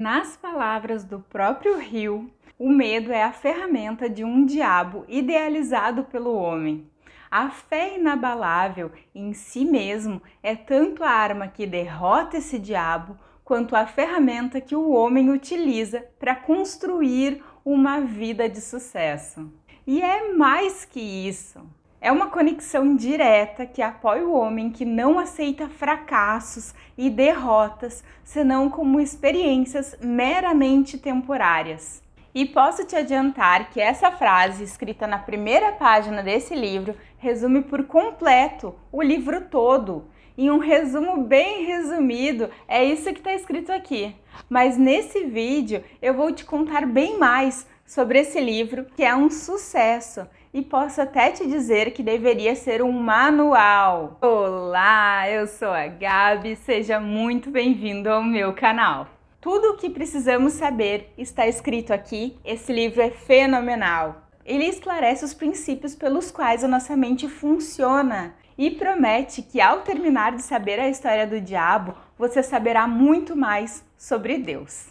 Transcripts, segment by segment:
Nas palavras do próprio Hill, o medo é a ferramenta de um diabo idealizado pelo homem. A fé inabalável em si mesmo é tanto a arma que derrota esse diabo, quanto a ferramenta que o homem utiliza para construir uma vida de sucesso. E é mais que isso. É uma conexão direta que apoia o homem que não aceita fracassos e derrotas, senão como experiências meramente temporárias. E posso te adiantar que essa frase, escrita na primeira página desse livro, resume por completo o livro todo. Em um resumo bem resumido, é isso que está escrito aqui. Mas nesse vídeo eu vou te contar bem mais sobre esse livro, que é um sucesso. E posso até te dizer que deveria ser um manual. Olá, eu sou a Gabi, seja muito bem-vindo ao meu canal. Tudo o que precisamos saber está escrito aqui, esse livro é fenomenal. Ele esclarece os princípios pelos quais a nossa mente funciona e promete que ao terminar de saber a história do diabo, você saberá muito mais sobre Deus.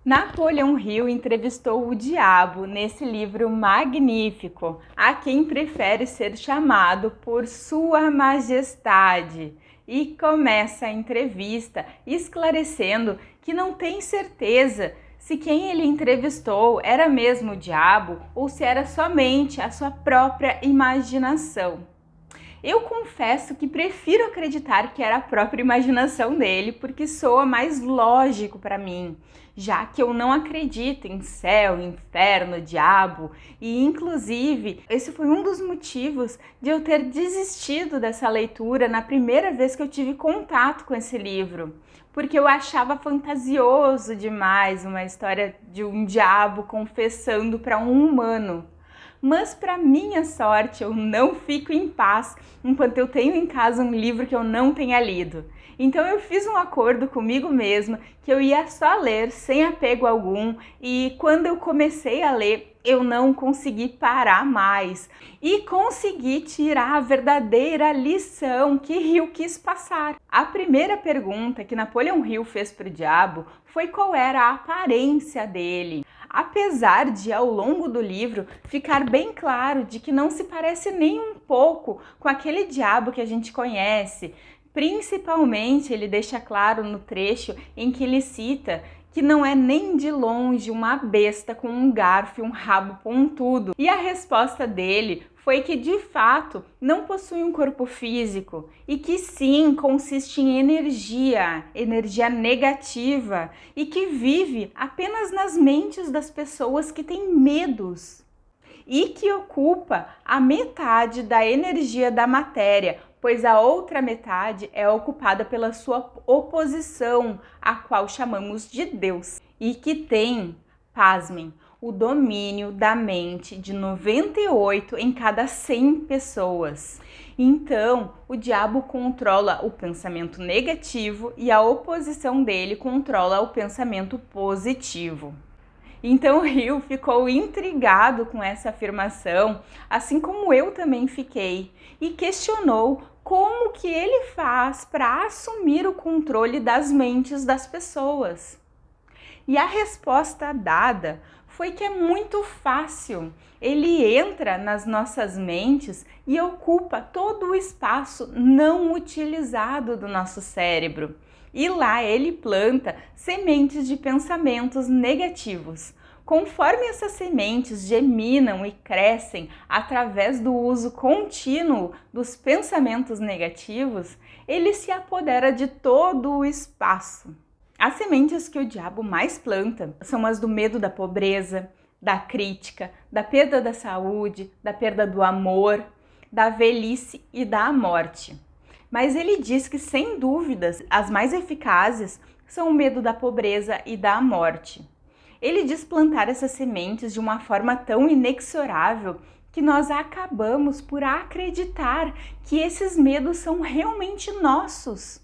Napoleão Hill entrevistou o diabo nesse livro magnífico, a quem prefere ser chamado por Sua Majestade, e começa a entrevista esclarecendo que não tem certeza se quem ele entrevistou era mesmo o diabo ou se era somente a sua própria imaginação. Eu confesso que prefiro acreditar que era a própria imaginação dele, porque soa mais lógico para mim, já que eu não acredito em céu, inferno, diabo, e inclusive esse foi um dos motivos de eu ter desistido dessa leitura na primeira vez que eu tive contato com esse livro, porque eu achava fantasioso demais uma história de um diabo confessando para um humano. Mas para minha sorte eu não fico em paz enquanto eu tenho em casa um livro que eu não tenha lido. Então eu fiz um acordo comigo mesma que eu ia só ler sem apego algum, e quando eu comecei a ler eu não consegui parar mais e consegui tirar a verdadeira lição que Hill quis passar. A primeira pergunta que Napoleão Hill fez para o diabo foi qual era a aparência dele. Apesar de, ao longo do livro, ficar bem claro de que não se parece nem um pouco com aquele diabo que a gente conhece. Principalmente, ele deixa claro no trecho em que ele cita que não é nem de longe uma besta com um garfo e um rabo pontudo. E a resposta dele foi que, de fato, não possui um corpo físico e que sim consiste em energia negativa, e que vive apenas nas mentes das pessoas que têm medos e que ocupa a metade da energia da matéria, pois a outra metade é ocupada pela sua oposição, a qual chamamos de Deus, e que tem, pasmem, o domínio da mente de 98 em cada 100 pessoas. Então, o diabo controla o pensamento negativo e a oposição dele controla o pensamento positivo. Então Hill ficou intrigado com essa afirmação, assim como eu também fiquei, e questionou como que ele faz para assumir o controle das mentes das pessoas. E a resposta dada foi que é muito fácil. Ele entra nas nossas mentes e ocupa todo o espaço não utilizado do nosso cérebro. E lá ele planta sementes de pensamentos negativos. Conforme essas sementes germinam e crescem através do uso contínuo dos pensamentos negativos, ele se apodera de todo o espaço. As sementes que o diabo mais planta são as do medo da pobreza, da crítica, da perda da saúde, da perda do amor, da velhice e da morte. Mas ele diz que, sem dúvidas, as mais eficazes são o medo da pobreza e da morte. Ele diz plantar essas sementes de uma forma tão inexorável que nós acabamos por acreditar que esses medos são realmente nossos.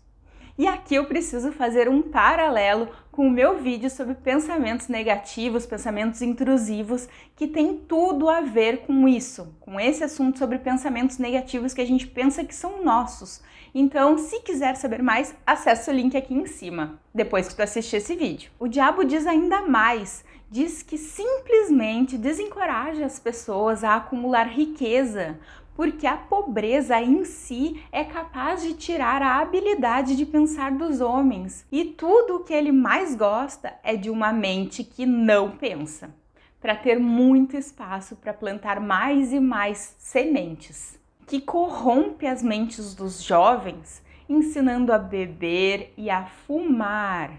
E aqui eu preciso fazer um paralelo com o meu vídeo sobre pensamentos negativos, pensamentos intrusivos, que tem tudo a ver com isso, com esse assunto sobre pensamentos negativos que a gente pensa que são nossos. Então, se quiser saber mais, acesse o link aqui em cima, depois que tu assistir esse vídeo. O diabo diz ainda mais, diz que simplesmente desencoraja as pessoas a acumular riqueza, porque a pobreza em si é capaz de tirar a habilidade de pensar dos homens. E tudo o que ele mais gosta é de uma mente que não pensa, para ter muito espaço para plantar mais e mais sementes, que corrompe as mentes dos jovens, ensinando a beber e a fumar.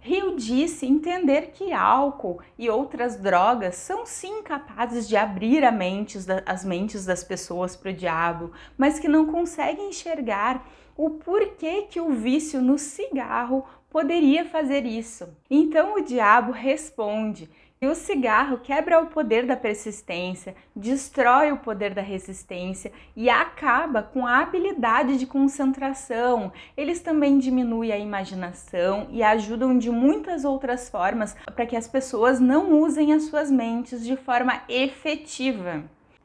Hill disse entender que álcool e outras drogas são sim capazes de abrir as mentes das pessoas para o diabo, mas que não conseguem enxergar o porquê que o vício no cigarro poderia fazer isso. Então o diabo responde que o cigarro quebra o poder da persistência, destrói o poder da resistência e acaba com a habilidade de concentração. Eles também diminuem a imaginação e ajudam de muitas outras formas para que as pessoas não usem as suas mentes de forma efetiva.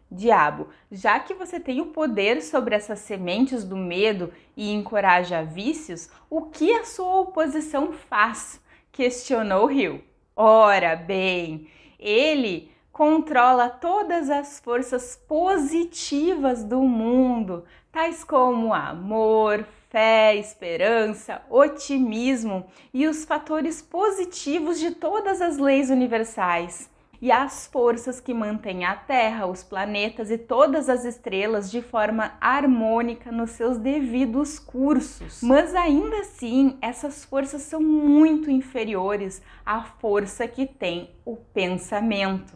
Diabo, já que você tem o poder sobre essas sementes do medo e encoraja vícios, o que a sua oposição faz? Questionou Hill. Ora bem, ele controla todas as forças positivas do mundo, tais como amor, fé, esperança, otimismo e os fatores positivos de todas as leis universais. E as forças que mantêm a Terra, os planetas e todas as estrelas de forma harmônica nos seus devidos cursos. Mas ainda assim, essas forças são muito inferiores à força que tem o pensamento.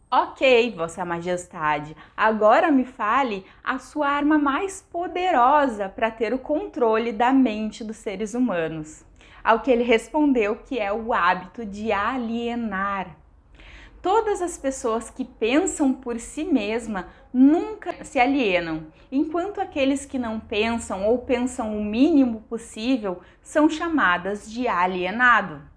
Ok, Vossa Majestade, agora me fale a sua arma mais poderosa para ter o controle da mente dos seres humanos. Ao que ele respondeu que é o hábito de alienar. Todas as pessoas que pensam por si mesma nunca se alienam, enquanto aqueles que não pensam ou pensam o mínimo possível são chamadas de alienado.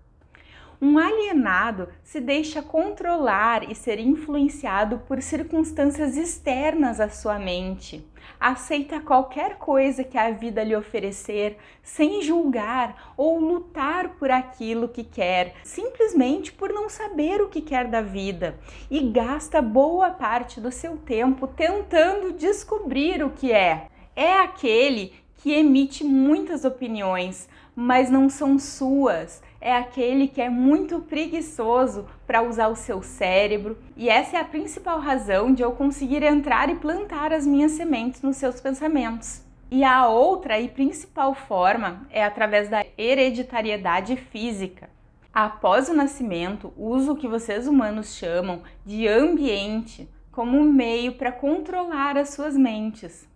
Um alienado se deixa controlar e ser influenciado por circunstâncias externas à sua mente. Aceita qualquer coisa que a vida lhe oferecer sem julgar ou lutar por aquilo que quer, simplesmente por não saber o que quer da vida, e gasta boa parte do seu tempo tentando descobrir o que é. É aquele que emite muitas opiniões, mas não são suas. É aquele que é muito preguiçoso para usar o seu cérebro, e essa é a principal razão de eu conseguir entrar e plantar as minhas sementes nos seus pensamentos. E a outra e principal forma é através da hereditariedade física. Após o nascimento, uso o que vocês humanos chamam de ambiente como meio para controlar as suas mentes.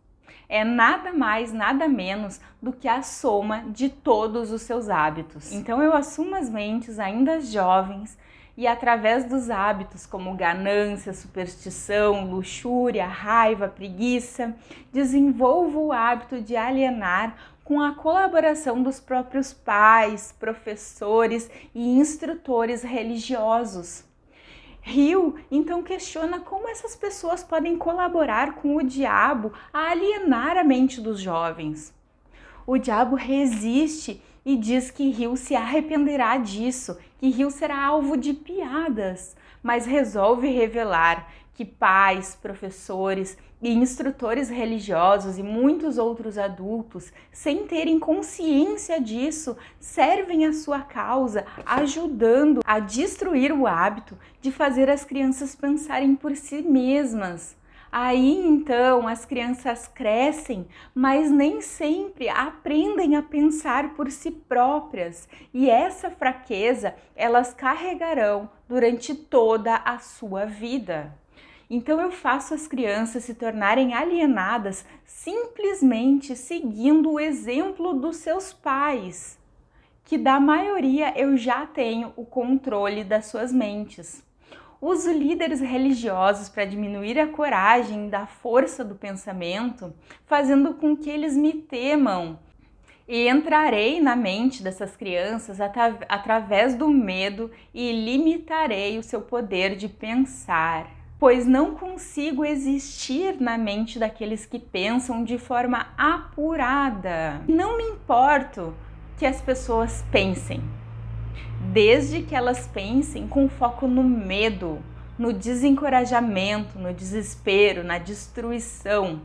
É nada mais, nada menos do que a soma de todos os seus hábitos. Então eu assumo as mentes ainda jovens e através dos hábitos como ganância, superstição, luxúria, raiva, preguiça, desenvolvo o hábito de alienar com a colaboração dos próprios pais, professores e instrutores religiosos. Hill então questiona como essas pessoas podem colaborar com o diabo a alienar a mente dos jovens. O diabo resiste e diz que Hill se arrependerá disso, que Hill será alvo de piadas, mas resolve revelar que pais, professores e instrutores religiosos e muitos outros adultos, sem terem consciência disso, servem a sua causa, ajudando a destruir o hábito de fazer as crianças pensarem por si mesmas. Aí então as crianças crescem, mas nem sempre aprendem a pensar por si próprias, e essa fraqueza elas carregarão durante toda a sua vida. Então eu faço as crianças se tornarem alienadas simplesmente seguindo o exemplo dos seus pais, que da maioria eu já tenho o controle das suas mentes. Uso líderes religiosos para diminuir a coragem da força do pensamento, fazendo com que eles me temam E entrarei na mente dessas crianças através do medo e limitarei o seu poder de pensar, pois não consigo existir na mente daqueles que pensam de forma apurada. Não me importo que as pessoas pensem, desde que elas pensem com foco no medo, no desencorajamento, no desespero, na destruição.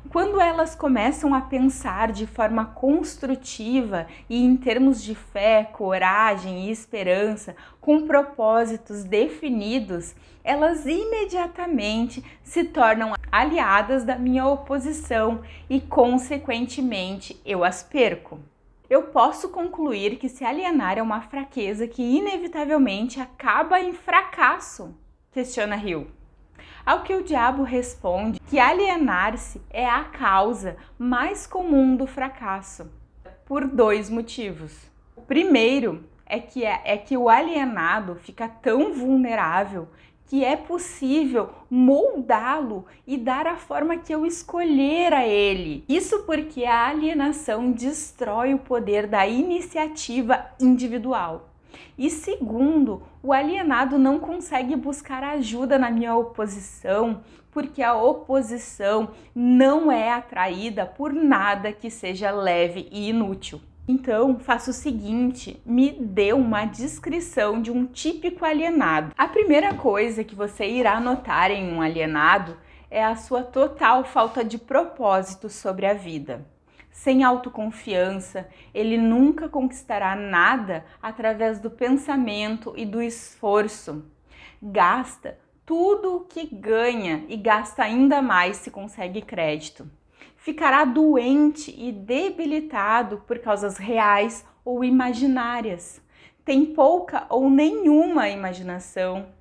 Quando elas começam a pensar de forma construtiva e em termos de fé, coragem e esperança, com propósitos definidos, elas imediatamente se tornam aliadas da minha oposição e, consequentemente, eu as perco. Eu posso concluir que se alienar é uma fraqueza que inevitavelmente acaba em fracasso? Questiona Hill. Ao que o diabo responde que alienar-se é a causa mais comum do fracasso, por 2 motivos. O primeiro é que o alienado fica tão vulnerável que é possível moldá-lo e dar a forma que eu escolher a ele. Isso porque a alienação destrói o poder da iniciativa individual. E segundo, o alienado não consegue buscar ajuda na minha oposição, porque a oposição não é atraída por nada que seja leve e inútil. Então, faça o seguinte, me dê uma descrição de um típico alienado. A primeira coisa que você irá notar em um alienado é a sua total falta de propósito sobre a vida. Sem autoconfiança, ele nunca conquistará nada através do pensamento e do esforço. Gasta tudo o que ganha e gasta ainda mais se consegue crédito. Ficará doente e debilitado por causas reais ou imaginárias. Tem pouca ou nenhuma imaginação.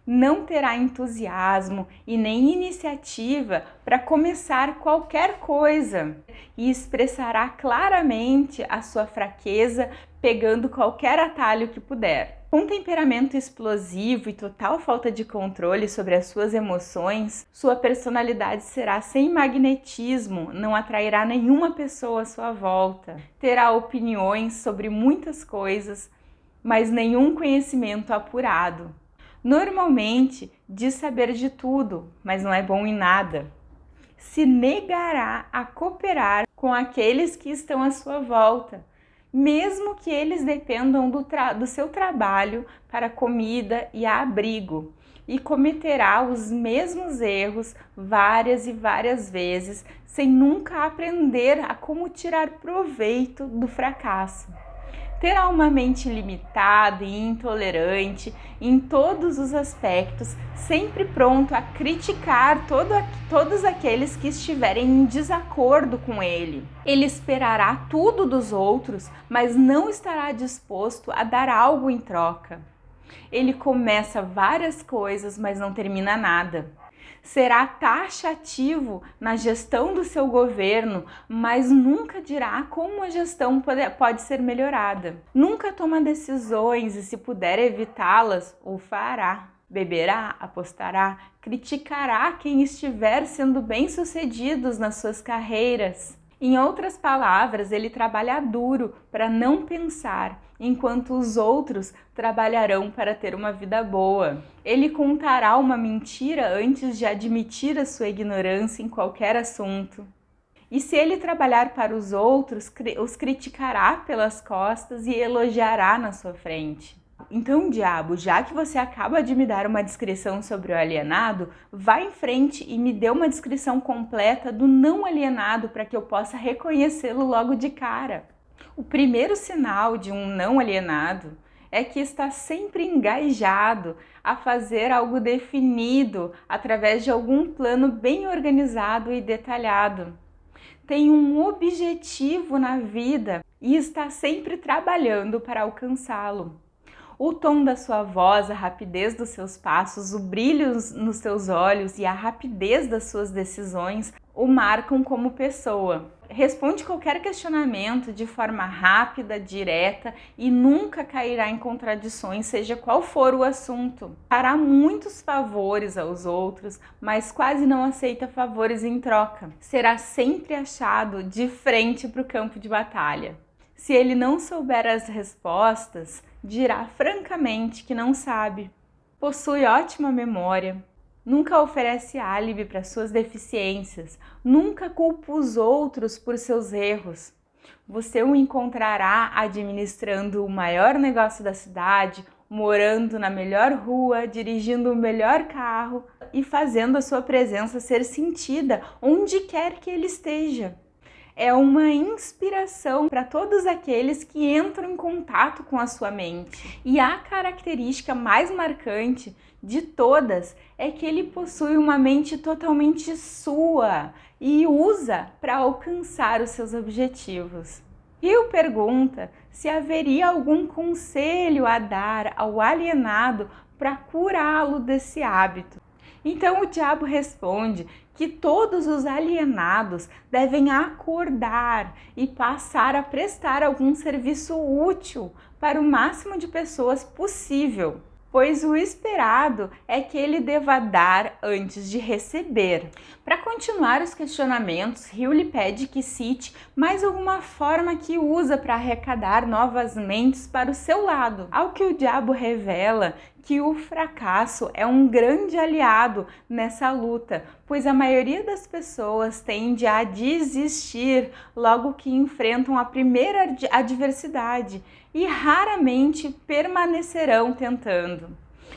Não terá entusiasmo e nem iniciativa para começar qualquer coisa e expressará claramente a sua fraqueza pegando qualquer atalho que puder. Com temperamento explosivo e total falta de controle sobre as suas emoções, sua personalidade será sem magnetismo, não atrairá nenhuma pessoa à sua volta. Terá opiniões sobre muitas coisas, mas nenhum conhecimento apurado. Normalmente diz saber de tudo, mas não é bom em nada. Se negará a cooperar com aqueles que estão à sua volta, mesmo que eles dependam do seu trabalho para comida e abrigo, e cometerá os mesmos erros várias e várias vezes, sem nunca aprender a como tirar proveito do fracasso. Terá uma mente limitada e intolerante em todos os aspectos, sempre pronto a criticar todos aqueles que estiverem em desacordo com ele. Ele esperará tudo dos outros, mas não estará disposto a dar algo em troca. Ele começa várias coisas, mas não termina nada. Será taxativo na gestão do seu governo, mas nunca dirá como a gestão pode ser melhorada. Nunca toma decisões e, se puder evitá-las, o fará. Beberá, apostará, criticará quem estiver sendo bem-sucedidos nas suas carreiras. Em outras palavras, ele trabalha duro para não pensar, enquanto os outros trabalharão para ter uma vida boa. Ele contará uma mentira antes de admitir a sua ignorância em qualquer assunto. E se ele trabalhar para os outros, os criticará pelas costas e elogiará na sua frente. Então, diabo, já que você acaba de me dar uma descrição sobre o alienado, vá em frente e me dê uma descrição completa do não alienado para que eu possa reconhecê-lo logo de cara. O primeiro sinal de um não alienado é que está sempre engajado a fazer algo definido através de algum plano bem organizado e detalhado. Tem um objetivo na vida e está sempre trabalhando para alcançá-lo. O tom da sua voz, a rapidez dos seus passos, o brilho nos seus olhos e a rapidez das suas decisões o marcam como pessoa. responde qualquer questionamento de forma rápida, direta e nunca cairá em contradições, seja qual for o assunto. Fará muitos favores aos outros, mas quase não aceita favores em troca. Será sempre achado de frente para o campo de batalha. Se ele não souber as respostas, dirá francamente que não sabe. Possui ótima memória. Nunca oferece álibi para suas deficiências, nunca culpa os outros por seus erros. Você o encontrará administrando o maior negócio da cidade, morando na melhor rua, dirigindo o melhor carro e fazendo a sua presença ser sentida onde quer que ele esteja. É uma inspiração para todos aqueles que entram em contato com a sua mente. E a característica mais marcante de todas é que ele possui uma mente totalmente sua e usa para alcançar os seus objetivos. Hill pergunta se haveria algum conselho a dar ao alienado para curá-lo desse hábito. Então o diabo responde que todos os alienados devem acordar e passar a prestar algum serviço útil para o máximo de pessoas possível, pois o esperado é que ele deva dar antes de receber. Para continuar os questionamentos, Hill lhe pede que cite mais alguma forma que usa para arrecadar novas mentes para o seu lado, ao que o diabo revela que o fracasso é um grande aliado nessa luta, pois a maioria das pessoas tende a desistir logo que enfrentam a primeira adversidade e raramente permanecerão tentando.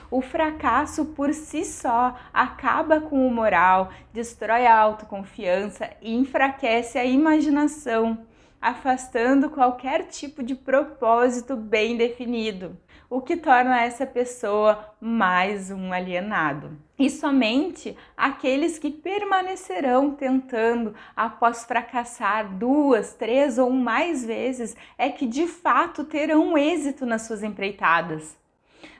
O fracasso por si só acaba com o moral, destrói a autoconfiança e enfraquece a imaginação, afastando qualquer tipo de propósito bem definido, o que torna essa pessoa mais um alienado. E somente aqueles que permanecerão tentando após fracassar 2, 3 ou mais vezes é que de fato terão êxito nas suas empreitadas.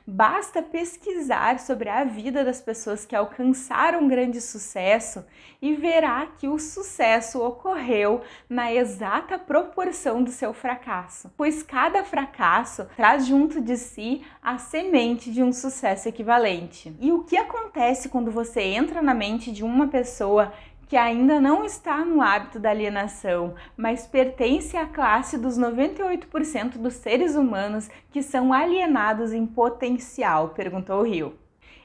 Basta pesquisar sobre a vida das pessoas que alcançaram grande sucesso e verá que o sucesso ocorreu na exata proporção do seu fracasso, pois cada fracasso traz junto de si a semente de um sucesso equivalente. E o que acontece quando você entra na mente de uma pessoa que ainda não está no hábito da alienação, mas pertence à classe dos 98% dos seres humanos que são alienados em potencial? Perguntou Hill.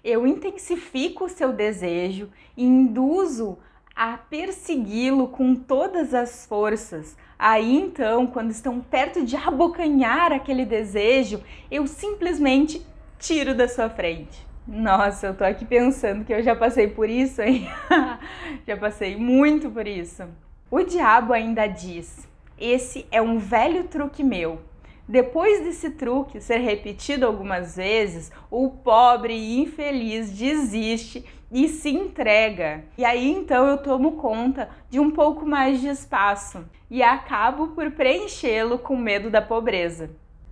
Eu intensifico o seu desejo e induzo a persegui-lo com todas as forças. Aí então, quando estão perto de abocanhar aquele desejo, eu simplesmente tiro da sua frente. Nossa, eu tô aqui pensando que eu já passei por isso, hein? Já passei muito por isso. O diabo ainda diz: esse é um velho truque meu. Depois desse truque ser repetido algumas vezes, o pobre e infeliz desiste e se entrega. E aí então eu tomo conta de um pouco mais de espaço e acabo por preenchê-lo com medo da pobreza.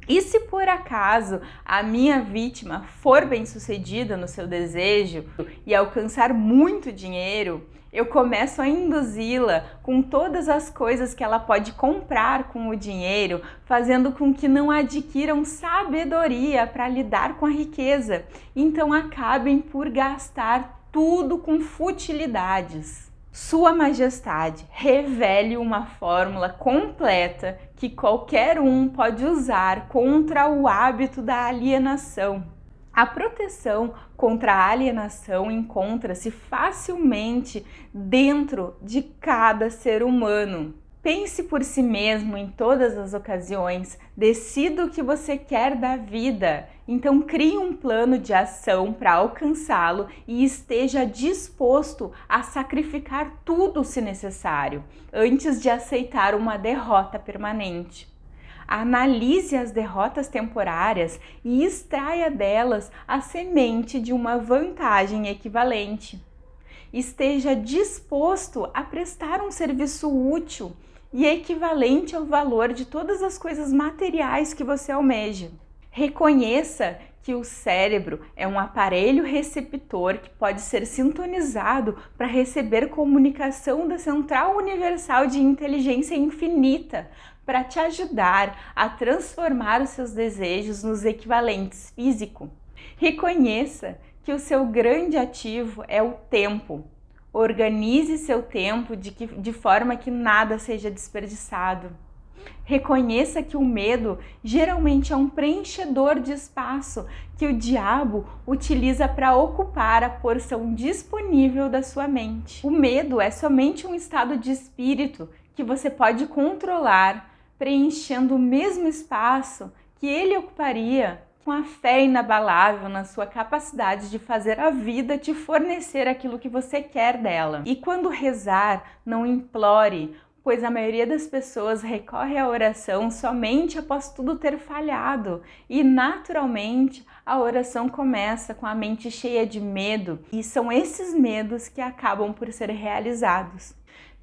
E se por acaso a minha vítima for bem-sucedida no seu desejo e alcançar muito dinheiro, eu começo a induzi-la com todas as coisas que ela pode comprar com o dinheiro, fazendo com que não adquiram sabedoria para lidar com a riqueza, então acabem por gastar tudo com futilidades. Sua Majestade, revele uma fórmula completa que qualquer um pode usar contra o hábito da alienação. A proteção contra a alienação encontra-se facilmente dentro de cada ser humano. Pense por si mesmo em todas as ocasiões, decida o que você quer da vida, então crie um plano de ação para alcançá-lo e esteja disposto a sacrificar tudo se necessário, antes de aceitar uma derrota permanente. Analise as derrotas temporárias e extraia delas a semente de uma vantagem equivalente. Esteja disposto a prestar um serviço útil e equivalente ao valor de todas as coisas materiais que você almeja. Reconheça que o cérebro é um aparelho receptor que pode ser sintonizado para receber comunicação da Central Universal de Inteligência Infinita, para te ajudar a transformar os seus desejos nos equivalentes físicos. Reconheça que o seu grande ativo é o tempo. Organize seu tempo de forma que nada seja desperdiçado. Reconheça que o medo geralmente é um preenchedor de espaço que o diabo utiliza para ocupar a porção disponível da sua mente. O medo é somente um estado de espírito que você pode controlar, preenchendo o mesmo espaço que ele ocuparia com a fé inabalável na sua capacidade de fazer a vida te fornecer aquilo que você quer dela. E quando rezar, não implore, pois a maioria das pessoas recorre à oração somente após tudo ter falhado. E naturalmente a oração começa com a mente cheia de medo, e são esses medos que acabam por ser realizados.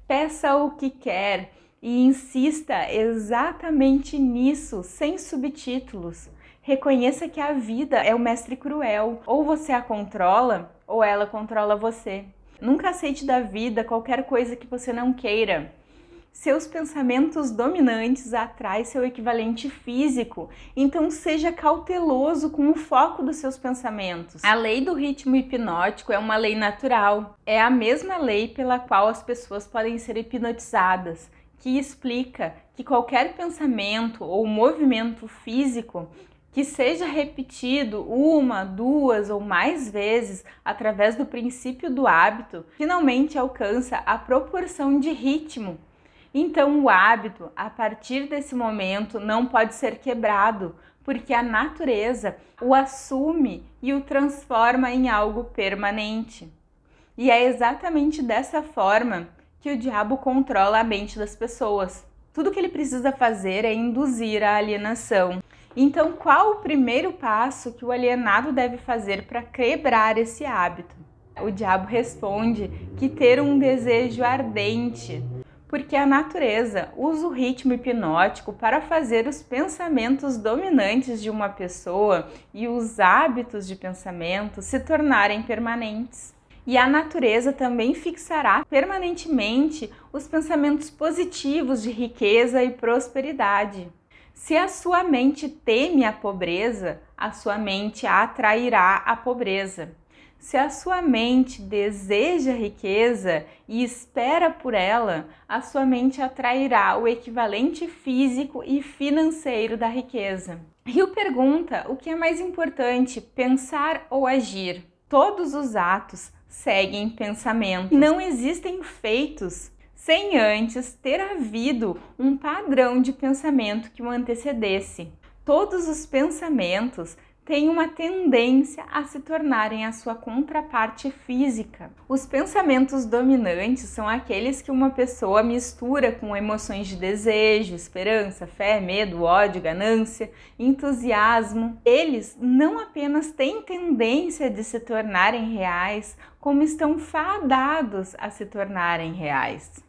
Peça o que quer e insista exatamente nisso, sem subtítulos. Reconheça que a vida é o mestre cruel. Ou você a controla, ou ela controla você. Nunca aceite da vida qualquer coisa que você não queira. Seus pensamentos dominantes atraem seu equivalente físico, então seja cauteloso com o foco dos seus pensamentos. A lei do ritmo hipnótico é uma lei natural. É a mesma lei pela qual as pessoas podem ser hipnotizadas, que explica que qualquer pensamento ou movimento físico que seja repetido uma, duas ou mais vezes através do princípio do hábito, finalmente alcança a proporção de ritmo. Então o hábito, a partir desse momento, não pode ser quebrado, porque a natureza o assume e o transforma em algo permanente. E é exatamente dessa forma que o diabo controla a mente das pessoas. Tudo que ele precisa fazer é induzir a alienação. Então, qual o primeiro passo que o alienado deve fazer para quebrar esse hábito? O diabo responde que ter um desejo ardente, porque a natureza usa o ritmo hipnótico para fazer os pensamentos dominantes de uma pessoa e os hábitos de pensamento se tornarem permanentes. E a natureza também fixará permanentemente os pensamentos positivos de riqueza e prosperidade. Se a sua mente teme a pobreza, a sua mente atrairá a pobreza. Se a sua mente deseja riqueza e espera por ela, a sua mente atrairá o equivalente físico e financeiro da riqueza. Hill pergunta o que é mais importante, pensar ou agir? Todos os atos seguem pensamentos. Não existem feitos sem antes ter havido um padrão de pensamento que o antecedesse. Todos os pensamentos têm uma tendência a se tornarem a sua contraparte física. Os pensamentos dominantes são aqueles que uma pessoa mistura com emoções de desejo, esperança, fé, medo, ódio, ganância, entusiasmo. Eles não apenas têm tendência de se tornarem reais, como estão fadados a se tornarem reais.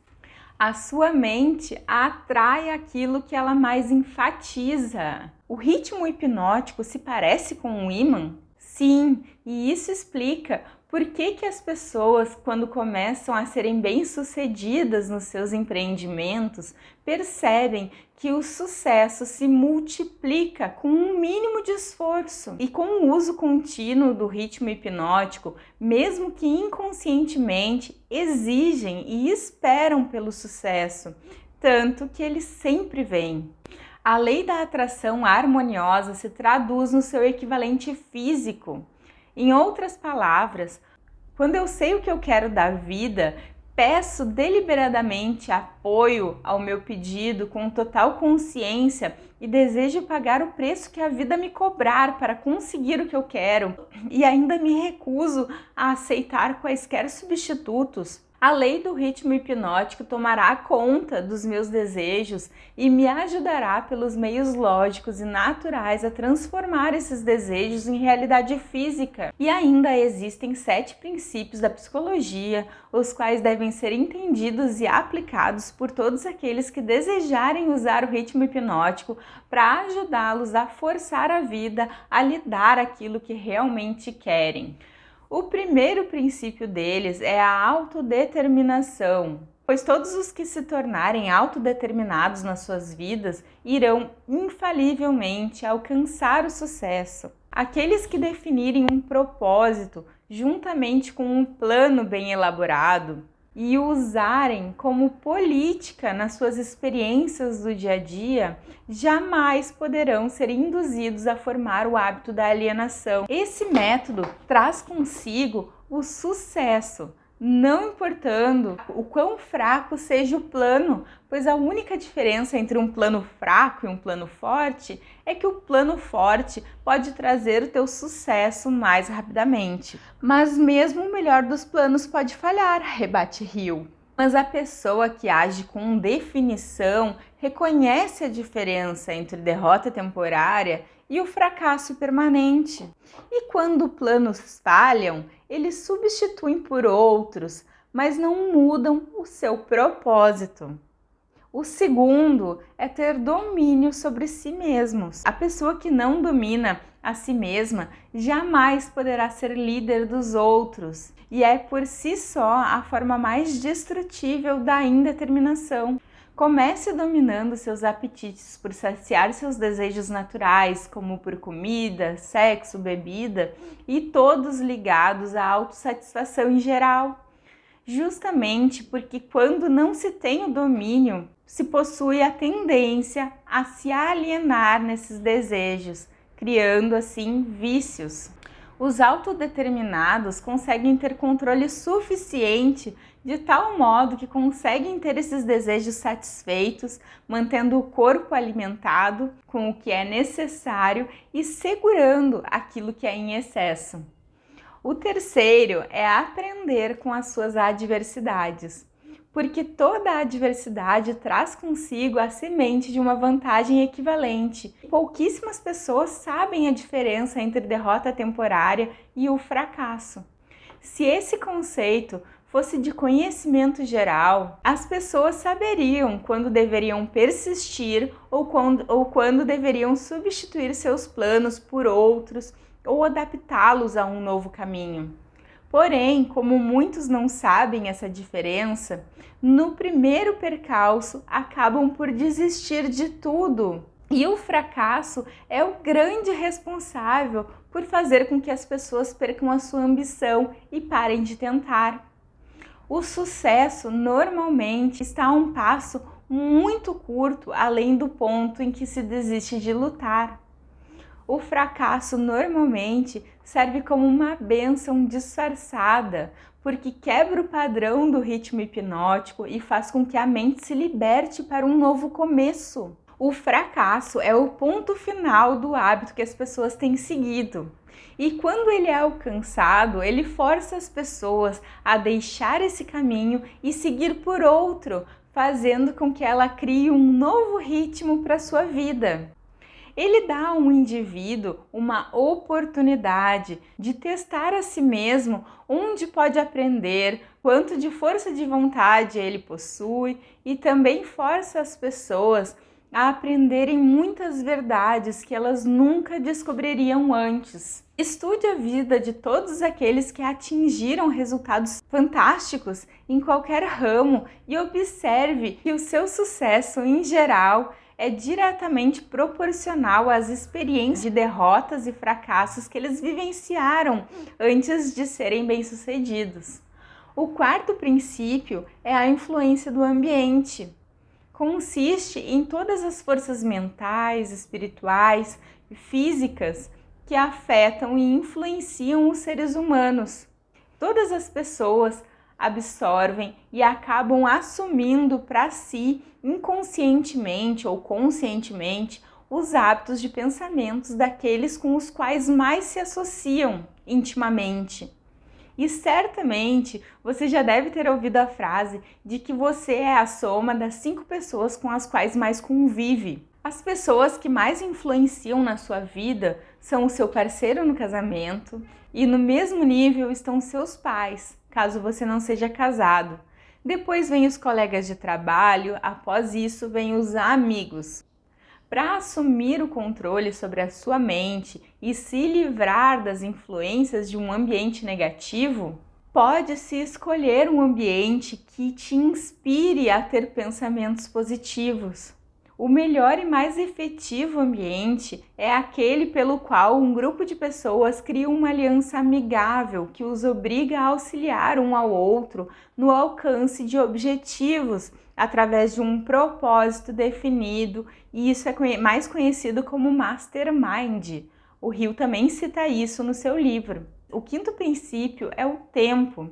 A sua mente atrai aquilo que ela mais enfatiza. O ritmo hipnótico se parece com um ímã? Sim, e isso explica por que as pessoas, quando começam a serem bem-sucedidas nos seus empreendimentos, percebem que o sucesso se multiplica com um mínimo de esforço. E com o uso contínuo do ritmo hipnótico, mesmo que inconscientemente, exigem e esperam pelo sucesso, tanto que ele sempre vem. A lei da atração harmoniosa se traduz no seu equivalente físico. Em outras palavras, quando eu sei o que eu quero da vida, peço deliberadamente apoio ao meu pedido com total consciência e desejo pagar o preço que a vida me cobrar para conseguir o que eu quero, e ainda me recuso a aceitar quaisquer substitutos. A lei do ritmo hipnótico tomará conta dos meus desejos e me ajudará pelos meios lógicos e naturais a transformar esses desejos em realidade física. E ainda existem 7 princípios da psicologia, os quais devem ser entendidos e aplicados por todos aqueles que desejarem usar o ritmo hipnótico para ajudá-los a forçar a vida a lhe dar aquilo que realmente querem. O primeiro princípio deles é a autodeterminação, pois todos os que se tornarem autodeterminados nas suas vidas irão infalivelmente alcançar o sucesso. Aqueles que definirem um propósito juntamente com um plano bem elaborado e o usarem como política nas suas experiências do dia a dia, jamais poderão ser induzidos a formar o hábito da alienação. Esse método traz consigo o sucesso, não importando o quão fraco seja o plano, pois a única diferença entre um plano fraco e um plano forte é que o plano forte pode trazer o teu sucesso mais rapidamente. Mas mesmo o melhor dos planos pode falhar, rebate Hill. Mas a pessoa que age com definição reconhece a diferença entre derrota temporária e o fracasso permanente. E quando planos falham, eles substituem por outros, mas não mudam o seu propósito. O segundo é ter domínio sobre si mesmos. A pessoa que não domina a si mesma jamais poderá ser líder dos outros, e é por si só a forma mais destrutível da indeterminação. Comece dominando seus apetites por saciar seus desejos naturais, como por comida, sexo, bebida, e todos ligados à autossatisfação em geral. Justamente porque quando não se tem o domínio, se possui a tendência a se alienar nesses desejos, criando assim vícios. Os autodeterminados conseguem ter controle suficiente de tal modo que conseguem ter esses desejos satisfeitos, mantendo o corpo alimentado com o que é necessário e segurando aquilo que é em excesso. O terceiro é aprender com as suas adversidades, porque toda adversidade traz consigo a semente de uma vantagem equivalente. Pouquíssimas pessoas sabem a diferença entre derrota temporária e o fracasso. Se esse conceito fosse de conhecimento geral, as pessoas saberiam quando deveriam persistir ou quando deveriam substituir seus planos por outros ou adaptá-los a um novo caminho. Porém, como muitos não sabem essa diferença, no primeiro percalço acabam por desistir de tudo. E o fracasso é o grande responsável por fazer com que as pessoas percam a sua ambição e parem de tentar. O sucesso normalmente está a um passo muito curto além do ponto em que se desiste de lutar. O fracasso normalmente serve como uma bênção disfarçada, porque quebra o padrão do ritmo hipnótico e faz com que a mente se liberte para um novo começo. O fracasso é o ponto final do hábito que as pessoas têm seguido. E quando ele é alcançado, ele força as pessoas a deixar esse caminho e seguir por outro, fazendo com que ela crie um novo ritmo para sua vida. Ele dá ao indivíduo uma oportunidade de testar a si mesmo onde pode aprender, quanto de força de vontade ele possui, e também força as pessoas a aprenderem muitas verdades que elas nunca descobririam antes. Estude a vida de todos aqueles que atingiram resultados fantásticos em qualquer ramo e observe que o seu sucesso em geral é diretamente proporcional às experiências de derrotas e fracassos que eles vivenciaram antes de serem bem-sucedidos. O quarto princípio é a influência do ambiente. Consiste em todas as forças mentais, espirituais e físicas que afetam e influenciam os seres humanos. Todas as pessoas absorvem e acabam assumindo para si, inconscientemente ou conscientemente, os hábitos de pensamentos daqueles com os quais mais se associam intimamente. E certamente você já deve ter ouvido a frase de que você é a soma das 5 pessoas com as quais mais convive. As pessoas que mais influenciam na sua vida são o seu parceiro no casamento e no mesmo nível estão seus pais, caso você não seja casado. Depois vem os colegas de trabalho, após isso vem os amigos. Para assumir o controle sobre a sua mente e se livrar das influências de um ambiente negativo, pode-se escolher um ambiente que te inspire a ter pensamentos positivos. O melhor e mais efetivo ambiente é aquele pelo qual um grupo de pessoas cria uma aliança amigável que os obriga a auxiliar um ao outro no alcance de objetivos através de um propósito definido, e isso é mais conhecido como mastermind. O Hill também cita isso no seu livro. O 5º princípio é o tempo.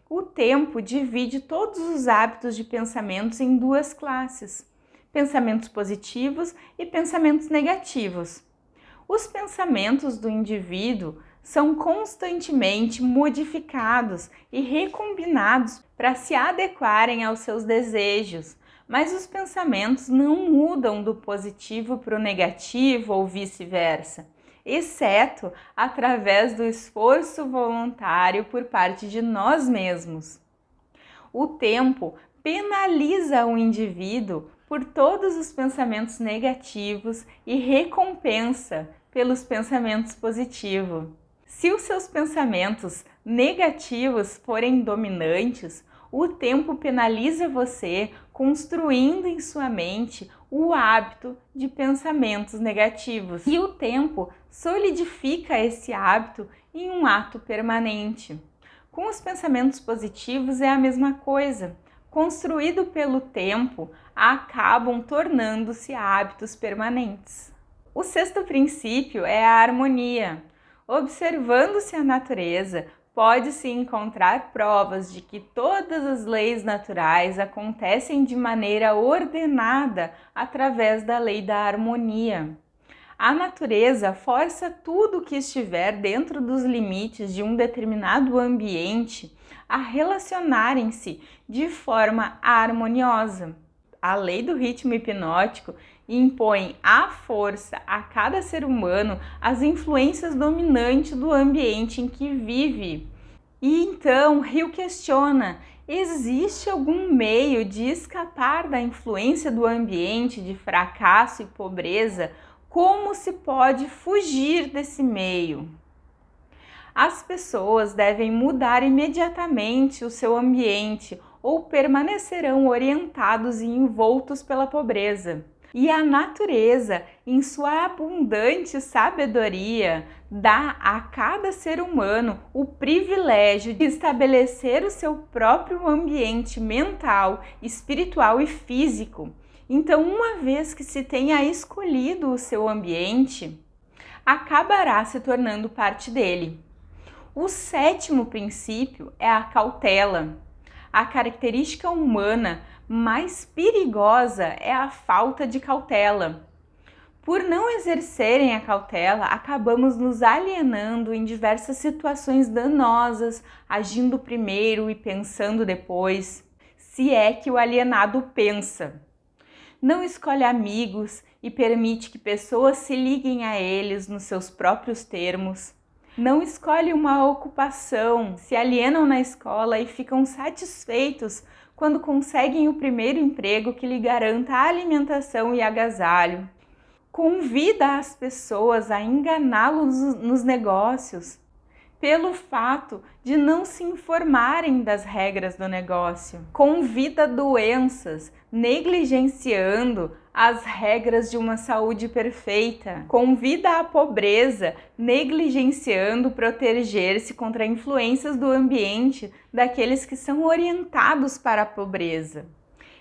O tempo divide todos os hábitos de pensamentos em 2 classes: pensamentos positivos e pensamentos negativos. Os pensamentos do indivíduo são constantemente modificados e recombinados para se adequarem aos seus desejos, mas os pensamentos não mudam do positivo para o negativo ou vice-versa, exceto através do esforço voluntário por parte de nós mesmos. O tempo penaliza o indivíduo por todos os pensamentos negativos e recompensa pelos pensamentos positivos. Se os seus pensamentos negativos forem dominantes, o tempo penaliza você, construindo em sua mente o hábito de pensamentos negativos. E o tempo solidifica esse hábito em um ato permanente. Com os pensamentos positivos é a mesma coisa. Construído pelo tempo, acabam tornando-se hábitos permanentes. O 6º princípio é a harmonia. Observando-se a natureza, pode-se encontrar provas de que todas as leis naturais acontecem de maneira ordenada através da lei da harmonia. A natureza força tudo que estiver dentro dos limites de um determinado ambiente a relacionarem-se de forma harmoniosa. A lei do ritmo hipnótico impõe à força a cada ser humano as influências dominantes do ambiente em que vive. E então Hill questiona: existe algum meio de escapar da influência do ambiente de fracasso e pobreza? Como se pode fugir desse meio? As pessoas devem mudar imediatamente o seu ambiente ou permanecerão orientados e envoltos pela pobreza. E a natureza, em sua abundante sabedoria, dá a cada ser humano o privilégio de estabelecer o seu próprio ambiente mental, espiritual e físico. Então, uma vez que se tenha escolhido o seu ambiente, acabará se tornando parte dele. O 7º princípio é a cautela. A característica humana mais perigosa é a falta de cautela. Por não exercerem a cautela, acabamos nos alienando em diversas situações danosas, agindo primeiro e pensando depois, se é que o alienado pensa. Não escolhe amigos e permite que pessoas se liguem a eles nos seus próprios termos. Não escolhe uma ocupação, se alienam na escola e ficam satisfeitos quando conseguem o primeiro emprego que lhe garanta a alimentação e agasalho. Convida as pessoas a enganá-los nos negócios, pelo fato de não se informarem das regras do negócio. Convida doenças, negligenciando as regras de uma saúde perfeita. Convida a pobreza, negligenciando proteger-se contra influências do ambiente daqueles que são orientados para a pobreza.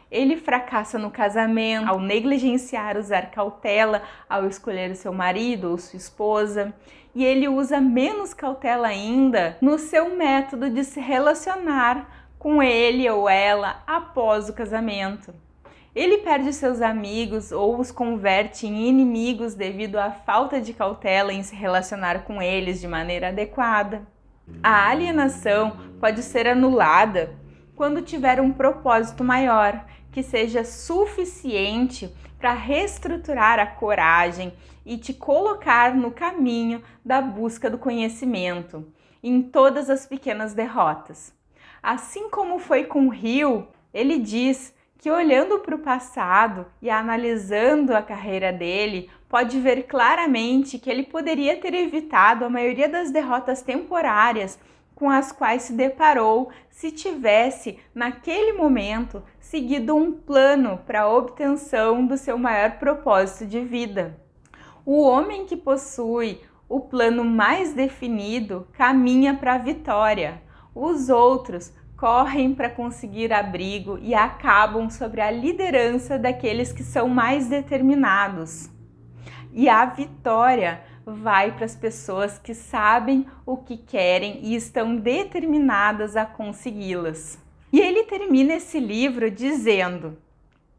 Ele fracassa no casamento ao negligenciar usar cautela ao escolher o seu marido ou sua esposa, e ele usa menos cautela ainda no seu método de se relacionar com ele ou ela após o casamento. Ele perde seus amigos ou os converte em inimigos devido à falta de cautela em se relacionar com eles de maneira adequada. A alienação pode ser anulada quando tiver um propósito maior, que seja suficiente para reestruturar a coragem e te colocar no caminho da busca do conhecimento, em todas as pequenas derrotas. Assim como foi com Hill, ele diz que olhando para o passado e analisando a carreira dele, pode ver claramente que ele poderia ter evitado a maioria das derrotas temporárias com as quais se deparou se tivesse, naquele momento, seguido um plano para a obtenção do seu maior propósito de vida. O homem que possui o plano mais definido caminha para a vitória. Os outros correm para conseguir abrigo e acabam sobre a liderança daqueles que são mais determinados. E a vitória vai para as pessoas que sabem o que querem e estão determinadas a consegui-las. E ele termina esse livro dizendo: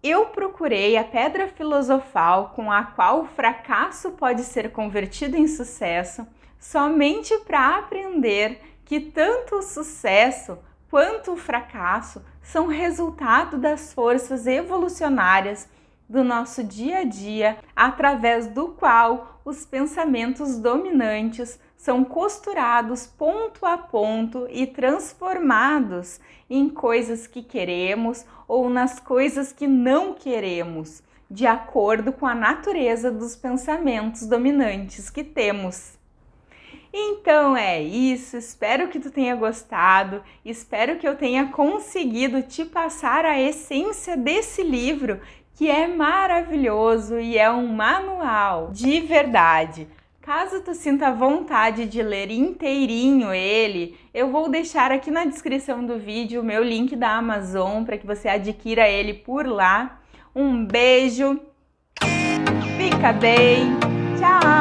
eu procurei a pedra filosofal com a qual o fracasso pode ser convertido em sucesso somente para aprender que tanto o sucesso quanto o fracasso são resultado das forças evolucionárias do nosso dia a dia, através do qual os pensamentos dominantes são costurados ponto a ponto e transformados em coisas que queremos ou nas coisas que não queremos, de acordo com a natureza dos pensamentos dominantes que temos. Então é isso, espero que tu tenha gostado, espero que eu tenha conseguido te passar a essência desse livro, que é maravilhoso e é um manual de verdade. Caso tu sinta vontade de ler inteirinho ele, eu vou deixar aqui na descrição do vídeo o meu link da Amazon para que você adquira ele por lá. Um beijo, fica bem, tchau!